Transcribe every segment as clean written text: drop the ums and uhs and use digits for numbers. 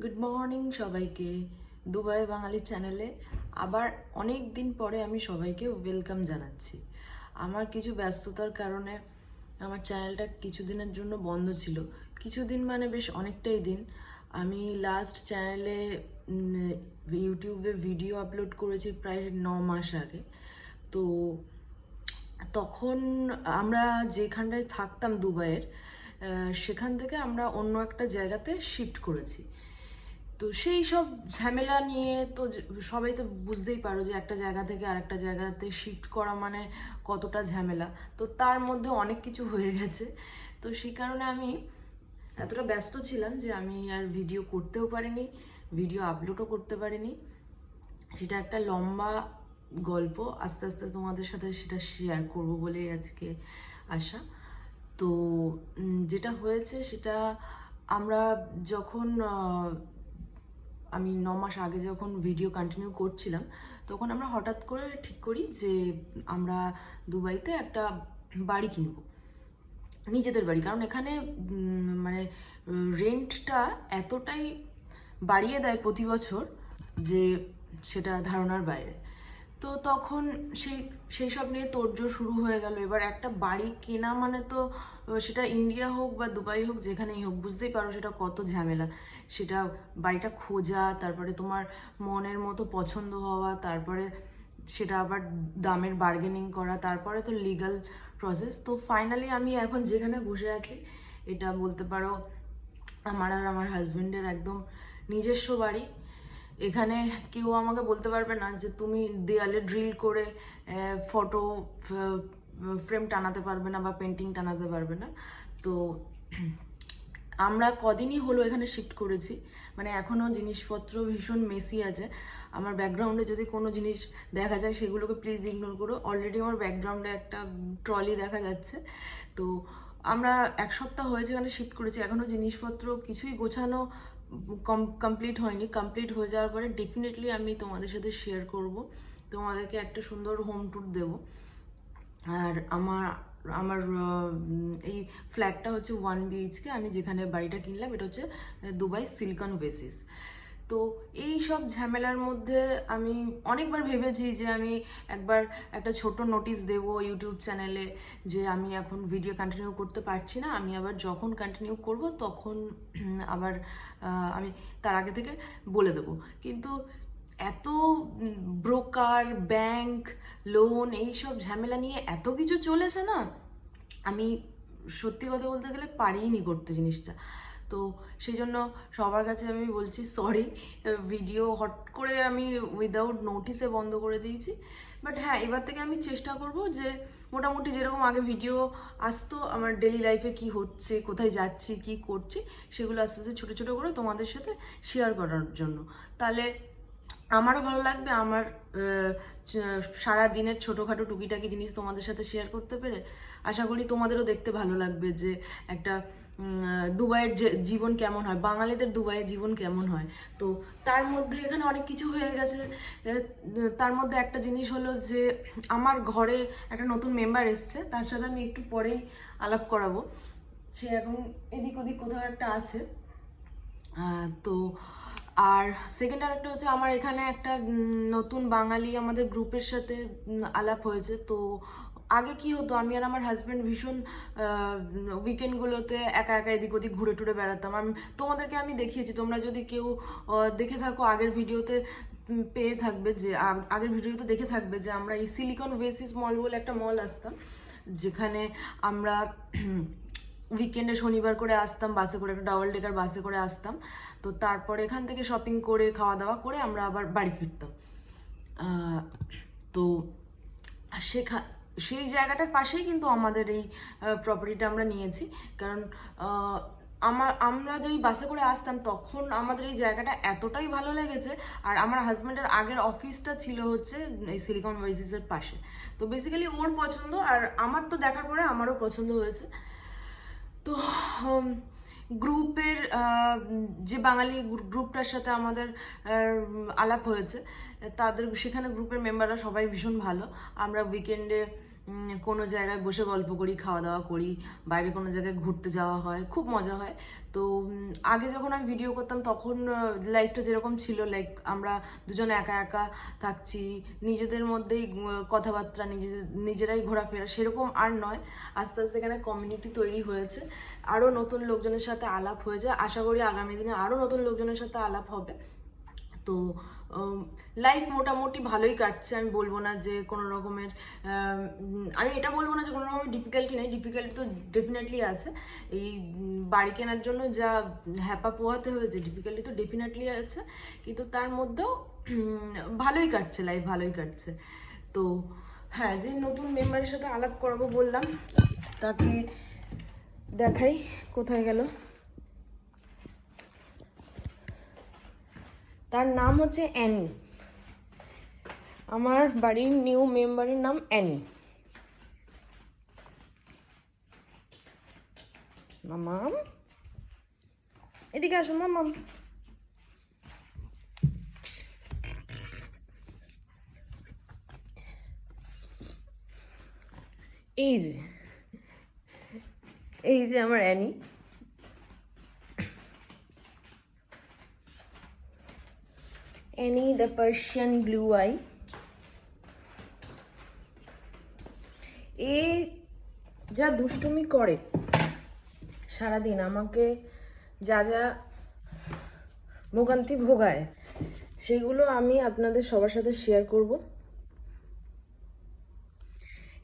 Good morning সবাইকে। Dubai বাঙালি চ্যানেলে আবার অনেক দিন পরে আমি সবাইকে ওয়েলকাম জানাচ্ছি। আমার কিছু ব্যস্ততার কারণে আমার চ্যানেলটা কিছুদিনের জন্য বন্ধ ছিল। কিছুদিন মানে বেশ অনেকটাই দিন। আমি লাস্ট চ্যানেলে ইউটিউবে ভিডিও আপলোড করেছি প্রায় 9 মাস আগে। তো তখন আমরা যেখানটায় থাকতাম দুবাইয়ের, সেখান থেকে আমরা অন্য একটা জায়গাতে শিফট করেছি। তো সেই সব ঝামেলা নিয়ে তো সবাই তো বুঝতেই পারো যে একটা জায়গা থেকে আরেকটা জায়গাতে শিফট করা মানে কতটা ঝামেলা। তো তার মধ্যে অনেক কিছু হয়ে গেছে। তো সেই কারণে আমি এতটা ব্যস্ত ছিলাম যে আমি আর ভিডিও করতেও পারিনি, ভিডিও আপলোডও করতে পারিনি। সেটা একটা লম্বা গল্প, আস্তে আস্তে তোমাদের সাথে সেটা শেয়ার করব বলেই আজকে আসা। তো যেটা হয়েছে সেটা, আমরা যখন আমি 9 মাস আগে যখন ভিডিও কন্টিনিউ করছিলাম, তখন আমরা হঠাৎ করে ঠিক করি যে আমরা দুবাইতে একটা বাড়ি কিনবো, নিজেদের বাড়ি। কারণ এখানে মানে রেন্টটা এতটাই বাড়িয়ে দেয় প্রতি বছর যে সেটা ধারণার বাইরে। তো তখন সেই সেই সব নিয়ে তোড়জোড় শুরু হয়ে গেল। এবার একটা বাড়ি কেনা মানে তো সেটা ইন্ডিয়া হোক বা দুবাই হোক, যেখানেই হোক, বুঝতেই পারো সেটা কত ঝামেলা। সেটা বাড়িটা খোঁজা, তারপরে তোমার মনের মতো পছন্দ হওয়া, তারপরে সেটা আবার দামের বার্গেনিং করা, তারপরে তো লিগ্যাল প্রসেস। তো ফাইনালি আমি এখন যেখানে বসে আছি, এটা বলতে পারো আমার আর আমার হাজবেন্ডের একদম নিজস্ব বাড়ি। এখানে কেউ আমাকে বলতে পারবে না যে তুমি দেয়ালে ড্রিল করে ফটো ফ্রেম টানাতে পারবে না বা পেন্টিং টানাতে পারবে না। তো আমরা কদিনই হলো এখানে শিফট করেছি, মানে এখনও জিনিসপত্র ভীষণ মেসি আছে। আমার ব্যাকগ্রাউন্ডে যদি কোনো জিনিস দেখা যায় সেগুলোকে প্লিজ ইগনোর করো। অলরেডি আমার ব্যাকগ্রাউন্ডে একটা ট্রলি দেখা যাচ্ছে। তো আমরা 1 সপ্তাহ হয়েছে এখানে শিফট করেছি, এখনও জিনিসপত্র কিছুই গোছানো কমপ্লিট হয়নি। কমপ্লিট হয়ে যাওয়ার পরে ডেফিনেটলি আমি তোমাদের সাথে শেয়ার করব, তোমাদেরকে একটা সুন্দর হোম ট্যুর দেবো। আর আমার আমার এই ফ্ল্যাটটা হচ্ছে 1 BHK। আমি যেখানে বাড়িটা কিনলাম এটা হচ্ছে দুবাই সিলিকন ওয়েসিস। তো এই সব ঝামেলার মধ্যে আমি অনেকবার ভেবেছি যে আমি একবার একটা ছোট নোটিশ দেব ইউটিউব চ্যানেলে যে আমি এখন ভিডিও কন্টিনিউ করতে পারছি না, আমি আবার যখন কন্টিনিউ করব তখন আবার আমি তার আগে থেকে বলে দেবো। কিন্তু এত ব্রোকার, ব্যাংক, লোন, এইসব ঝামেলা নিয়ে এত কিছু চলেছে না, আমি সত্যি কথা বলতে গেলে পারিনি করতে জিনিসটা। তো সেই জন্য সবার কাছে আমি বলছি সরি, ভিডিও হট করে আমি উইদাউট নোটিসে বন্ধ করে দিয়েছি। বাট হ্যাঁ, এবার থেকে আমি চেষ্টা করব যে মোটামুটি যেরকম আগে ভিডিও আসতো আমার ডেলি লাইফে কি হচ্ছে, কোথায় যাচ্ছি, কি করছি, সেগুলো আস্তে আস্তে ছোটো ছোটো করে তোমাদের সাথে শেয়ার করার জন্য। তাহলে আমারও ভালো লাগবে, আমার সারা দিনের ছোটোখাটো টুকিটাকি জিনিস তোমাদের সাথে শেয়ার করতে পেরে। আশা করি তোমাদেরও দেখতে ভালো লাগবে যে একটা দুবাইয়ের যে জীবন কেমন হয়, বাঙালিদের দুবাইয়ের জীবন কেমন হয়। তো তার মধ্যে এখানে অনেক কিছু হয়ে গেছে। তার মধ্যে একটা জিনিস হলো যে আমার ঘরে একটা নতুন মেম্বার এসছে, তার সাথে আমি একটু পরেই আলাপ করাবো। সে এখন এদিক ওদিক কোথাও একটা আছে। তো আর সেকেন্ড আরেকটা হচ্ছে, আমার এখানে একটা নতুন বাঙালি আমাদের গ্রুপের সাথে আলাপ হয়েছে। তো আগে কি হতো, আমি আর আমার হাজব্যান্ড ভীষণ উইকেন্ডগুলোতে একা একা এদিক ওদিক ঘুরে টুরে বেড়াতাম। তোমাদেরকে আমি দেখিয়েছি, তোমরা যদি কেউ দেখে থাকো আগের ভিডিওতে পেয়ে থাকবে যে আগের ভিডিওতে দেখে থাকবে যে আমরা এই সিলিকন ওয়েসিস মল বলে একটা মল আসতাম, যেখানে আমরা উইকেন্ডে শনিবার করে আসতাম বাসে করে, একটা ডাবল ডেকার বাসে করে আসতাম। তো তারপরে এখান থেকে শপিং করে খাওয়া দাওয়া করে আমরা আবার বাড়ি ফিরতাম। তো সেই জায়গাটার পাশেই কিন্তু আমাদের এই প্রপার্টিটা আমরা নিয়েছি। কারণ আমরা যেই বাসে করে আসতাম তখন আমাদের এই জায়গাটা এতটাই ভালো লেগেছে। আর আমার হাজব্যান্ডের আগের অফিসটা ছিল হচ্ছে এই সিলিকন ওয়েসিসের পাশে। তো বেসিক্যালি ওর পছন্দ, আর আমার তো দেখার পরে আমারও পছন্দ হয়েছে। তো গ্রুপের যে বাঙালি গ্রুপটার সাথে আমাদের আলাপ হয়েছে, তাদের সেখানে গ্রুপের মেম্বাররা সবাই ভীষণ ভালো। আমরা উইকেন্ডে কোনো জায়গায় বসে গল্প করি, খাওয়া দাওয়া করি, বাইরে কোনো জায়গায় ঘুরতে যাওয়া হয়, খুব মজা হয়। তো আগে যখন আমি ভিডিও করতাম তখন লাইফটা যেরকম ছিল, লাইক আমরা দুজন একা একা থাকছি, নিজেদের মধ্যেই কথাবার্তা, নিজেরাই ঘোরাফেরা, সেরকম আর নয়। আস্তে আস্তে এখানে কমিউনিটি তৈরি হয়েছে, আরও নতুন লোকজনের সাথে আলাপ হয়েছে। আশা করি আগামী দিনে আরও নতুন লোকজনের সাথে আলাপ হবে। তো লাইফ মোটামুটি ভালোই কাটছে, আমি বলবো না যে কোনো রকমের আমি এটা বলবো না যে কোনো রকমের ডিফিকাল্টি নেই, ডিফিকাল্টি তো ডেফিনেটলি আছে। এই বাড়ি কেনার জন্য যা হ্যাপা পোহাতে হয়েছে, ডিফিকাল্টি তো ডেফিনেটলি আছে, কিন্তু তার মধ্যেও ভালোই কাটছে, লাইফ ভালোই কাটছে। তো হ্যাঁ, যে নতুন মেম্বারের সাথে আলাপ করাবো বললাম, তাকে দেখাই, কোথায় গেল। তার নাম হচ্ছে অ্যানি। আমার বাড়ির নিউ মেম্বারের নাম অ্যানি। মামাম, এদিকে আসো মামাম। এই যে আমার Annie. Annie the Persian blue eye. এ যা দুষ্টুমি করে সারাদিন, আমাকে যা যা ভোগান্তি ভোগায়, সেগুলো আমি আপনাদের সবার সাথে শেয়ার করব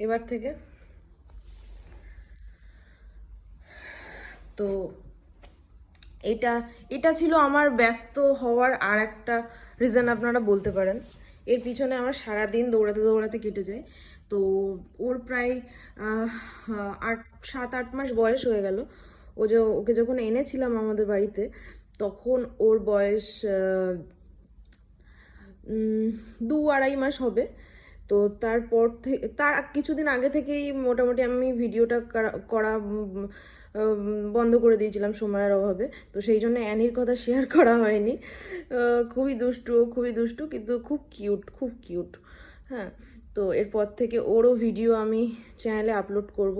এবার থেকে। তো এটা ছিল আমার ব্যস্ত হওয়ার আর একটা রিজন আপনারা বলতে পারেন। এর পিছনে আমার সারাদিন দৌড়াতে দৌড়াতে কেটে যায়। তো ওর প্রায় 7-8 মাস বয়স হয়ে গেল। ওকে যখন এনেছিলাম আমাদের বাড়িতে, তখন ওর বয়স 2-2.5 মাস হবে। তো তারপর থেকে, তার কিছুদিন আগে থেকেই মোটামুটি আমি ভিডিওটা করা বন্ধ করে দিয়েছিলাম সময়ের অভাবে। তো সেই জন্য অ্যানির কথা শেয়ার করা হয়নি। খুবই দুষ্টু, কিন্তু খুব কিউট। হ্যাঁ, তো এরপর থেকে ওরও ভিডিও আমি চ্যানেলে আপলোড করব।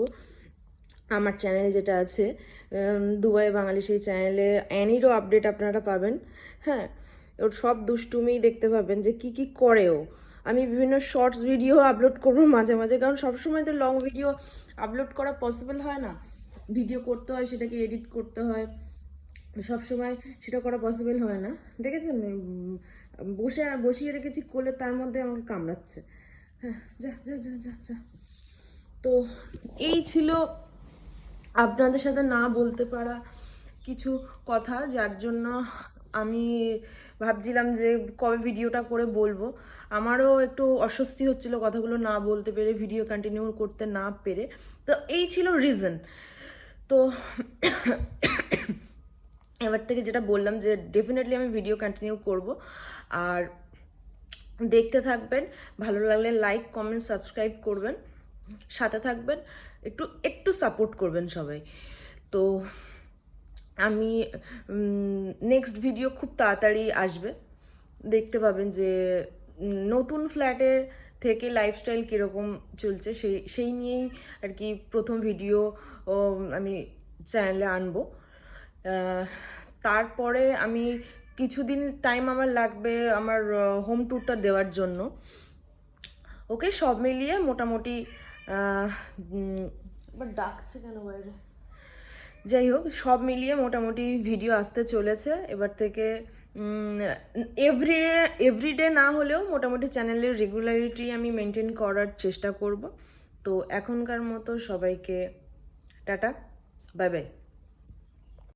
আমার চ্যানেল যেটা আছে দুবাই বাঙালি, সেই চ্যানেলে অ্যানিরও আপডেট আপনারা পাবেন। হ্যাঁ, ওর সব দুষ্টুমি দেখতে পাবেন যে কি করে ও। আমি বিভিন্ন শর্টস ভিডিও আপলোড করবো মাঝে মাঝে, কারণ সবসময় তো লং ভিডিও আপলোড করা পসিবল হয় না। ভিডিও করতে হয়, সেটাকে এডিট করতে হয়, সবসময় সেটা করা পসিবল হয় না। দেখেছেন, বসিয়ে রেখেছি কোলে, তার মধ্যে আমাকে কামড়াচ্ছে। হ্যাঁ, যা। তো এই ছিল আপনাদের সাথে না বলতে পারা কিছু কথা, যার জন্য আমি ভাবছিলাম যে কবে ভিডিওটা করে বলবো। আমারও একটু অস্বস্তি হচ্ছিল কথাগুলো না বলতে পেরে, ভিডিও কন্টিনিউ করতে না পেরে। তো এই ছিল রিজন। তো এবার থেকে যেটা বললাম যে ডেফিনেটলি আমি ভিডিও কন্টিনিউ করব, আর দেখতে থাকবেন। ভালো লাগলে লাইক, কমেন্ট, সাবস্ক্রাইব করবেন, সাথে থাকবেন, একটু সাপোর্ট করবেন সবাই। তো আমি নেক্সট ভিডিও খুব তাড়াতাড়ি আসবে, দেখতে পাবেন যে নতুন ফ্ল্যাটের থেকে লাইফস্টাইল কীরকম চলছে, সেই নিয়েই আর কি প্রথম ভিডিও আমি চ্যানেলে আনবো। তারপরে আমি কিছুদিন টাইম আমার লাগবে আমার হোম ট্যুরটা দেওয়ার জন্য। ওকে, সব মিলিয়ে মোটামুটি ডাকছে কেন বাইরে, যাই হোক, সব মিলিয়ে মোটামুটি ভিডিও আসতে চলেছে এবার থেকে। এভরিডে না হলেও মোটামুটি চ্যানেলের রেগুলারিটি আমি মেনটেন করার চেষ্টা করব। তো এখনকার মতো সবাইকে টাটা, বাই বাই।